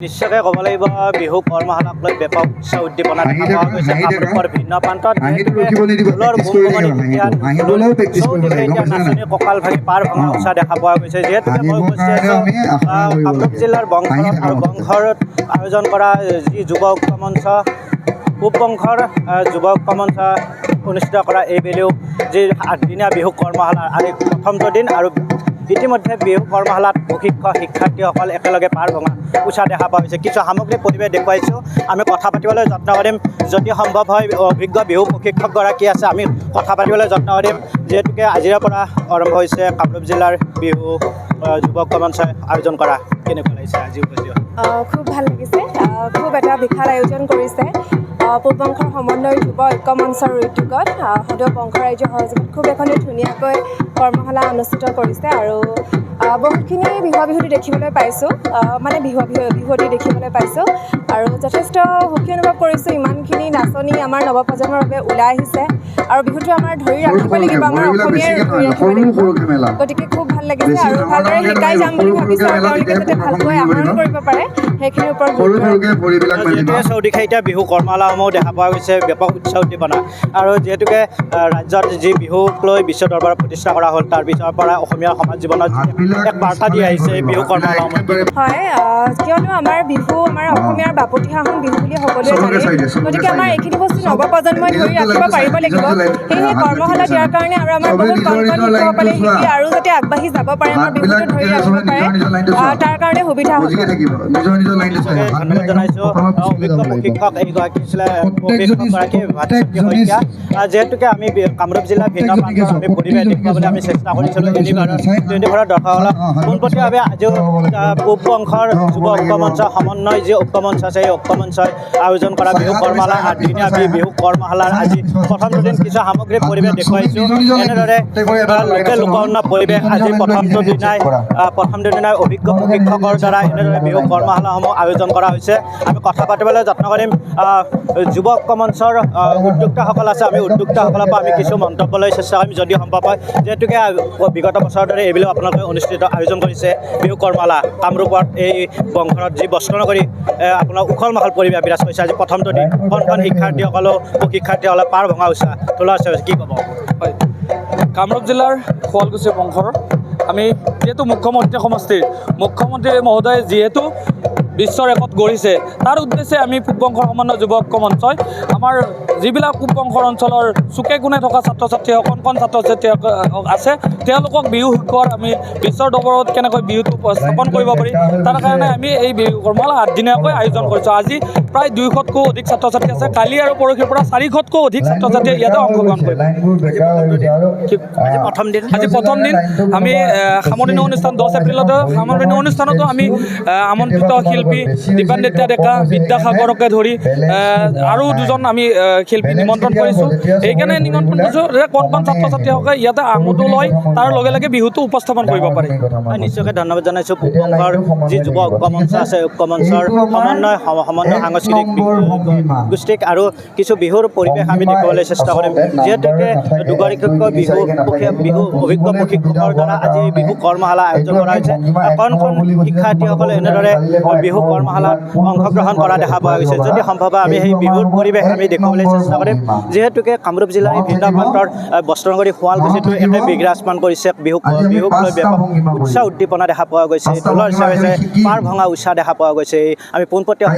নিশ্চয়কৈ ক'ব লাগিব বিহু কৰ্মশালাক লৈ ব্যাপক উৎসাহ উদ্দীপনা দেখা পোৱা গৈছে কামৰূপৰ ভিন্ন প্ৰান্তত নাচনী কঁকাল ভাঙি পাৰ ভঙা উৎসাহ দেখা পোৱা গৈছে যিহেতুকে মই উপস্থিত আছোঁ কামৰূপ জিলাৰ বংশৰত আৰু বংশৰত আয়োজন কৰা যি যুৱ ঐক্য মঞ্চ পূব বংশৰ যুৱ ঐক্য মঞ্চ অনুষ্ঠিত কৰা এইবেলিও যি 8দিনীয়া বিহু কৰ্মশালাৰ আজি প্ৰথমটো দিন আৰু ইতিমধ্যে বিহু কৰ্মশালাত প্ৰশিক্ষক শিক্ষাৰ্থীসকল একেলগে পাৰ ভঙা উৎসাহ দেখা পোৱা হৈছে কিছু সামগ্ৰিক পৰিৱেশ দেখুৱাইছোঁ আমি কথা পাতিবলৈ যত্ন কৰিম যদি সম্ভৱ হয় অভিজ্ঞ বিহু প্ৰশিক্ষকগৰাকী আছে আমি কথা পাতিবলৈ যত্ন কৰিম যিহেতুকে আজিৰে পৰা আৰম্ভ হৈছে কামৰূপ জিলাৰ বিহু যুৱ ঐক্য মঞ্চই আয়োজন কৰা কেনেকুৱা লাগিছে আজি উপস্থিত খুব ভাল লাগিছে খুব এটা বিশাল আয়োজন কৰিছে পূব বংশৰ সমন্বয় যুৱ ঐক্য মঞ্চৰ উদ্যোগত সদৌ বংশ ৰাজ্যৰ সহযোগত খুব এখনি ধুনীয়াকৈ কৰ্মশালা অনুষ্ঠিত কৰিছে আৰু বহুতখিনি বিহুৱতী দেখিবলৈ পাইছোঁ মানে বিহুৱতী দেখিবলৈ পাইছোঁ আৰু যথেষ্ট সুখী অনুভৱ কৰিছোঁ ইমানখিনি নাচনী আমাৰ নৱপ্ৰজন্মৰ বাবে ওলাই আহিছে আৰু বিহুটো আমাৰ ধৰি ৰাখিব লাগিব আমাৰ অসমীয়াই ধৰি ৰাখিব লাগিব গতিকে খুব ভাল লাগিছে আৰু ভালদৰে শিকাই যাম বুলি ভাবিছোঁ আৰু তেওঁলোকে যাতে ভালকৈ আহৰণ কৰিব পাৰে সেইখিনিৰ ওপৰত চৌদিশে এতিয়া বিহু কৰ্মশালাসমূহ দেখা পোৱা গৈছে ব্যাপক উৎসাহ উদ্দীপনা আৰু যিহেতুকে ৰাজ্যত যি বিহুক লৈ বিশ্ব দৰবাৰত প্ৰতিষ্ঠা কৰা হ'ল তাৰ পিছৰ পৰা অসমীয়া সমাজ জীৱনত এক বাৰ্তা দি আহিছে এই বিহু কৰ্মশালাসমূহ হয় কিয়নো আমাৰ বিহু আমাৰ অসমীয়াৰ বাপতিসাহোন বিহু বুলি সকলোৱে জানে গতিকে আমাৰ এইখিনি বস্তু নৱপ্ৰজন্মই ধৰি ৰাখিব পাৰিব লাগিব সেয়েহে কৰ্মশালা দিয়াৰ কাৰণে আৰু আমাৰ বহুত কণ কণ শিশুসকলে শিকি আৰু যাতে আগবাঢ়ি যাব পাৰে আমাৰ বিহুটো ধৰি ৰাখিব পাৰে তাৰ কাৰণে সুবিধা হ'ব ধন্যবাদ জনাইছোঁ অভিজ্ঞ প্ৰশিক্ষক এইগৰাকী আছিলে প্ৰশিক্ষকগৰাকী ভাতৃ শইকীয়া যিহেতুকে আমি কামৰূপ জিলাৰ ভিন্ন প্ৰান্তত আমি পৰিৱেশ দেখুৱাবলৈ আমি চেষ্টা কৰিছিলোঁ ইউনিভাৰৰ দৰ্শকসকলক পোনপটীয়াভাৱে আজিও পূব বংশৰ যুৱ ঐক্য মঞ্চ সমন্বয় যি ঐক্য মঞ্চ আছে সেই ঐক্য মঞ্চই আয়োজন কৰা বিহু কৰ্মশালা 8দিনীয়া বিহু কৰ্মশালাৰ আজি প্ৰথমটো দিন কিছু সামগ্ৰিক পৰিৱেশ দেখুৱাইছোঁ এনেদৰে লোকে লোকৰণ্য পৰিৱেশ আজি প্ৰথমটো দিনাই অভিজ্ঞ প্ৰশিক্ষকৰ দ্বাৰা এনেদৰে বিহু কৰ্মশালাসমূহ আয়োজন কৰা হৈছে আমি কথা পাতিবলৈ যত্ন কৰিম যুৱ ঐক্য মঞ্চৰ উদ্যোক্তাসকল আছে আমি উদ্যোক্তাসকলৰ পৰা আমি কিছু মন্তব্য লৈ চেষ্টা কৰিম যদি সম্ভৱ হয় যিহেতুকে বিগত বছৰৰ দৰে এইবিলাক আপোনালোকে অনুষ্ঠিত আয়োজন কৰিছে বিহু কৰ্মশালা কামৰূপত এই বংশৰত যি বস্ত্ৰনগৰী আপোনাৰ উখল মাখল পৰিৱেশ বিৰাজ কৰিছে আজি প্ৰথমটো দিন কণ কণ শিক্ষাৰ্থীসকলেও প্ৰশিক্ষাৰ্থীসকলে পাৰ ভঙা উৎসাহ তোলা হৈছে কি ক'ব হয় কামৰূপ জিলাৰ শুৱালকুছি বংশৰ আমি যিহেতু মুখ্যমন্ত্ৰী সমষ্টিৰ মুখ্যমন্ত্ৰী মহোদয়ে যিহেতু বিশ্ব ৰেকৰ্ড গঢ়িছে তাৰ উদ্দেশ্যে আমি পূব বংশৰ সমন্বয় যুৱ ঐক্য মঞ্চই আমাৰ যিবিলাক পূব বংশৰ অঞ্চলৰ চুকে কোণে থকা ছাত্ৰ ছাত্ৰী কণ কণ ছাত্ৰ ছাত্ৰী আছে তেওঁলোকক বিহু শিকোৱাৰ আমি বিশ্বৰ দৰবাৰত কেনেকৈ বিহুটো স্থাপন কৰিব পাৰি তাৰ কাৰণে আমি এই বিহু কৰ্মশালা 8দিনীয়াকৈ আয়োজন কৰিছোঁ আজি প্ৰায় 200তকৈও অধিক ছাত্ৰ ছাত্ৰী আছে কালি আৰু পৰহিৰ পৰা 400তকৈও অধিক ছাত্ৰ ছাত্ৰীয়ে ইয়াতে অংশগ্ৰহণ কৰিব আজি প্ৰথম দিন আমি সামৰণি অনুষ্ঠান 10 এপ্ৰিলতে সামৰণি অনুষ্ঠানতো আমি আমন্ত্ৰিত শিল্পী দীপান ডেকা বিদ্যাসাগৰকে ধৰি আৰু দুজন আমি শিল্পী নিমন্ত্ৰণ কৰিছোঁ সেইকাৰণে নিমন্ত্ৰণ কৰিছোঁ যে কণ কণ ছাত্ৰ ছাত্ৰীসকলে ইয়াতে আমোদো লয় তাৰ লগে লগে বিহুটো উপস্থাপন কৰিব পাৰে নিশ্চয়কৈ ধন্যবাদ জনাইছোঁ পূব বংশৰ যি যুৱ ঐক্য মঞ্চ আছে ঐক্য মঞ্চৰ সমন্বয় সাংস্কৃতিক গোষ্ঠীক আৰু কিছু বিহুৰ পৰিৱেশ আমি দেখুৱাবলৈ চেষ্টা কৰিম যিহেতুকে দুগৰাকী বিহু অভিজ্ঞ প্ৰশিক্ষকৰ দ্বাৰা আজি বিহু কৰ্মশালা আয়োজন কৰা হৈছে কণ কণ শিক্ষাৰ্থীসকলে এনেদৰে বিহু কৰ্মশালাত অংশগ্ৰহণ কৰা দেখা পোৱা গৈছে যদি সম্ভৱ হয় আমি সেই বিহুৰ পৰিৱেশ আমি দেখুৱাবলৈ চেষ্টা কৰিম যিহেতুকে কামৰূপ জিলাৰ ভিন্ন প্ৰান্তৰ বস্ত্ৰনগৰী শুৱালকুছিটো একে বিৰাজমান কৰিছে বিহুক লৈ ব্যাপক উৎসাহ উদ্দীপনা দেখা পোৱা গৈছে ঢোলৰ হিচাপে পাৰ ভঙা উৎসাহ দেখা পোৱা গৈছে আমি পোনপটীয়া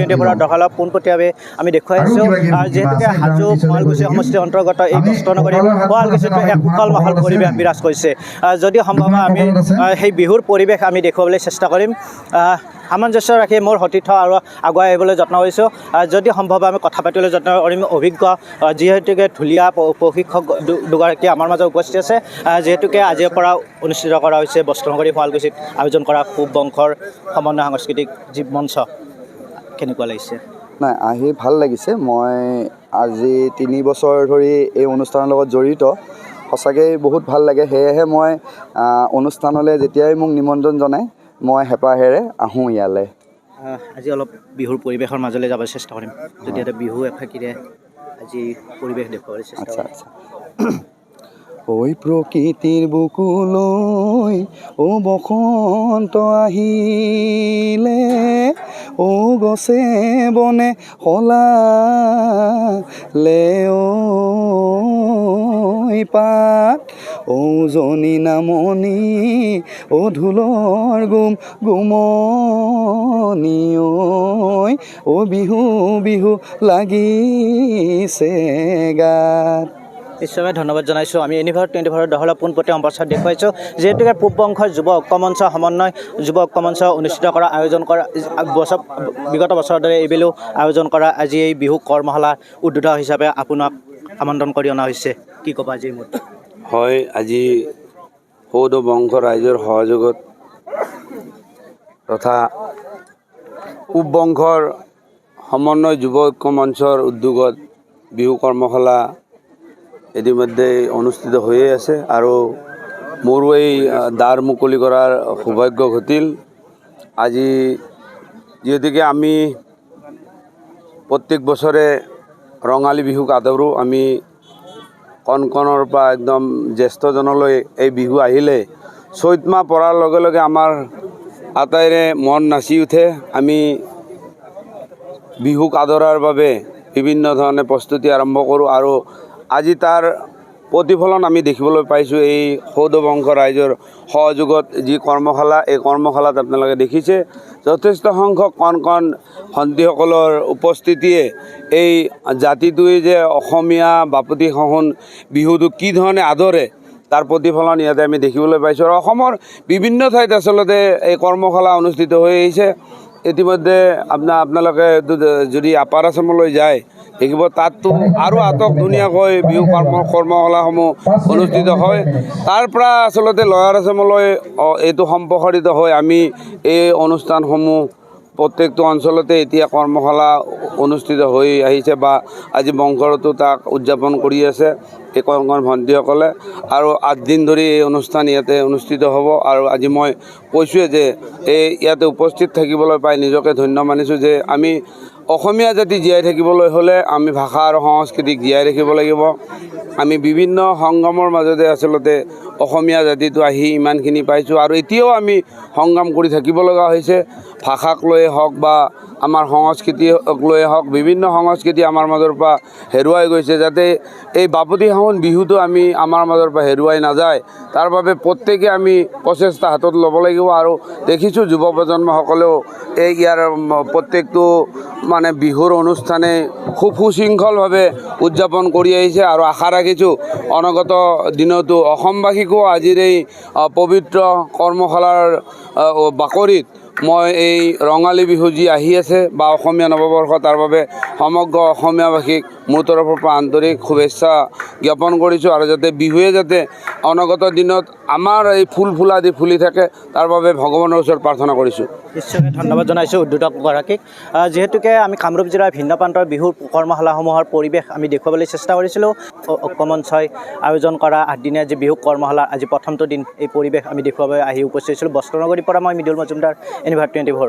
ইউনিভাৰৰ দৰ্শকক পোনপটীয়াভাৱে আমি দেখুৱাইছোঁ যিহেতুকে হাজো শুৱালকুছি সমষ্টিৰ অন্তৰ্গত এই বস্ত্ৰনগৰী শুৱালকুছিটো এক উখল মাখল পৰিৱেশ বিৰাজ কৰিছে যদি সম্ভৱ হয় আমি সেই বিহুৰ পৰিৱেশ আমি দেখুৱাবলৈ চেষ্টা কৰিম সামঞ্জস্য ৰাখি মোৰ সতীৰ্থ আৰু আগুৱাই আহিবলৈ যত্ন কৰিছোঁ যদি সম্ভৱ আমি কথা পাতিবলৈ যত্ন কৰিম অভিজ্ঞ যিহেতুকে ঢুলীয়া প্ৰশিক্ষক দুগৰাকী আমাৰ মাজত উপস্থিত আছে যিহেতুকে আজিৰ পৰা অনুষ্ঠিত কৰা হৈছে বস্ত্ৰনগৰী শুৱালকুছিত আয়োজন কৰা পূব বংশৰ সমন্বয় সাংস্কৃতিক যি মঞ্চ কেনেকুৱা লাগিছে নাই আহি ভাল লাগিছে মই আজি 3 বছৰ ধৰি এই অনুষ্ঠানৰ লগত জড়িত সঁচাকৈ বহুত ভাল লাগে সেয়েহে মই অনুষ্ঠানলৈ যেতিয়াই মোক নিমন্ত্ৰণ জনায় মই হেঁপাহেৰে আহোঁ ইয়ালৈ আজি অলপ বিহুৰ পৰিৱেশৰ মাজলৈ যাবলৈ চেষ্টা কৰিম যদি এটা বিহু এফাকিৰে আজি পৰিৱেশ দেখুৱাবলৈ চেষ্টা আচ্ছা ঐ প্ৰকৃতিৰ বুকুলৈ বসন্ত আহিলে গছে বনে সলালে পাত জনী নামনি ঢোলৰ গুমনি বিহু বিহু লাগিছে গাত। ঈশ্বৰে ধন্যবাদ জনাইছোঁ। আমি ইউনিভাৰ 24 দহলা পোনপটীয়া সম্প্ৰচাৰ দেখুৱাইছোঁ, যিহেতুকে পূব বংশৰ যুৱ ঐক্যমঞ্চ সমন্বয় যুৱ ঐক্যমঞ্চ অনুষ্ঠিত কৰা আয়োজন কৰা বিগত বছৰৰ দৰে এইবেলিও আয়োজন কৰা আজি এই বিহু কৰ্মশালা উদ্বোধক হিচাপে আপোনাক আমন্ত্ৰণ কৰি অনা হৈছে। কি ক'বা আজি মোৰ? হয়, আজি সৌদ বংশ ৰাইজৰ সহযোগত তথা পূব বংশৰ সমন্বয় যুৱ ঐক্য মঞ্চৰ উদ্যোগত বিহু কৰ্মশালা ইতিমধ্যে অনুষ্ঠিত হৈয়ে আছে আৰু মোৰো এই দ্বাৰ মুকলি কৰাৰ সৌভাগ্য ঘটিল। আজি যিহেতুকে আমি প্ৰত্যেক বছৰে ৰঙালী বিহুক আদৰোঁ, আমি কণৰ পৰা একদম জ্যেষ্ঠজনলৈ এই বিহু আহিলে চৈত মাহ পৰাৰ লগে লগে আমাৰ আটাইৰে মন নাচি উঠে। আমি বিহুক আদৰাৰ বাবে বিভিন্ন ধৰণে প্ৰস্তুতি আৰম্ভ কৰোঁ আৰু আজি তাৰ প্ৰতিফলন আমি দেখিবলৈ পাইছোঁ। এই সৌদ বংশ ৰাইজৰ সহযোগত যি কৰ্মশালা, এই কৰ্মশালাত আপোনালোকে দেখিছে যথেষ্ট সংখ্যক কণ ভণ্টিসকলৰ উপস্থিতিয়ে এই জাতিটোৱে যে অসমীয়া বাপতি সাহোন বিহুটো কি ধৰণে আদৰে তাৰ প্ৰতিফলন ইয়াতে আমি দেখিবলৈ পাইছোঁ। আৰু অসমৰ বিভিন্ন ঠাইত আচলতে এই কৰ্মশালা অনুষ্ঠিত হৈ আহিছে। ইতিমধ্যে আপোনালোকে যদি আপাৰ আচামলৈ যায় দেখিব, তাততো আৰু আটক ধুনীয়াকৈ বিহু কৰ্মশালাসমূহ অনুষ্ঠিত হয়। তাৰ পৰা আচলতে লয়াৰ আচামলৈ এইটো সম্প্ৰসাৰিত হৈ আমি এই অনুষ্ঠানসমূহ প্ৰত্যেকটো অঞ্চলতে এতিয়া কৰ্মশালা অনুষ্ঠিত হৈ আহিছে বা আজি বংশৰতো তাক উদযাপন কৰি আছে এই কণ ভণ্টিসকলে। আৰু 8 দিন ধৰি এই অনুষ্ঠান ইয়াতে অনুষ্ঠিত হ'ব। আৰু আজি মই কৈছোঁৱে যে এই ইয়াতে উপস্থিত থাকিবলৈ পাই নিজকে ধন্য মানিছোঁ যে আমি অসমীয়া জাতি জীয়াই থাকিবলৈ হ'লে আমি ভাষা আৰু সংস্কৃতিক জীয়াই ৰাখিব লাগিব। আমি বিভিন্ন সংগ্ৰামৰ মাজতে আচলতে অসমীয়া জাতিটো আহি ইমানখিনি পাইছোঁ আৰু এতিয়াও আমি সংগ্ৰাম কৰি থাকিব লগা হৈছে। ভাষাক লৈয়ে হওক বা আমাৰ সংস্কৃতিক লৈয়ে হওক, বিভিন্ন সংস্কৃতি আমাৰ মাজৰ পৰা হেৰুৱাই গৈছে, যাতে এই বাপতি সাহোন বিহুটো আমি আমাৰ মাজৰ পৰা হেৰুৱাই নাযায় তাৰ বাবে প্ৰত্যেকে আমি প্ৰচেষ্টা হাতত ল'ব লাগিব। আৰু দেখিছোঁ যুৱ প্ৰজন্মসকলেও এই ইয়াৰ প্ৰত্যেকটো মানে বিহুৰ অনুষ্ঠানে খুব সুশৃংখলভাৱে উদযাপন কৰি আহিছে আৰু আশা ৰাখিছোঁ অনাগত দিনতো অসমবাসীকো আজিৰ এই পবিত্ৰ কৰ্মশালাৰ বাকৰিত মই এই ৰঙালী বিহু যি আহি আছে বা অসমীয়া নৱবৰ্ষ, তাৰ বাবে সমগ্ৰ অসমীয়াবাসীক মোৰ তৰফৰ পৰা আন্তৰিক শুভেচ্ছা জ্ঞাপন কৰিছোঁ। আৰু যাতে বিহুৱে যাতে অনাগত দিনত আমাৰ এই ফুলা দি ফুলি থাকে তাৰ বাবে ভগৱানৰ ওচৰত প্ৰাৰ্থনা কৰিছোঁ। নিশ্চয়কৈ ধন্যবাদ জনাইছোঁ উদ্যোক্তাগৰাকীক। যিহেতুকে আমি কামৰূপ জিলাৰ ভিন্ন প্ৰান্তৰ বিহুৰ কৰ্মশালাসমূহৰ পৰিৱেশ আমি দেখুৱাবলৈ চেষ্টা কৰিছিলোঁ। ঐক্যমঞ্চই আয়োজন কৰা 8 দিনীয়া যি বিহু কৰ্মশালা আজি প্ৰথমটো দিন, এই পৰিৱেশ আমি দেখুৱাবলৈ আহি উপস্থিত হৈছিলোঁ। বস্ত্ৰনগৰীৰ পৰা মই মৃদুল মজুমদাৰ, ইউনিভাৰ 24।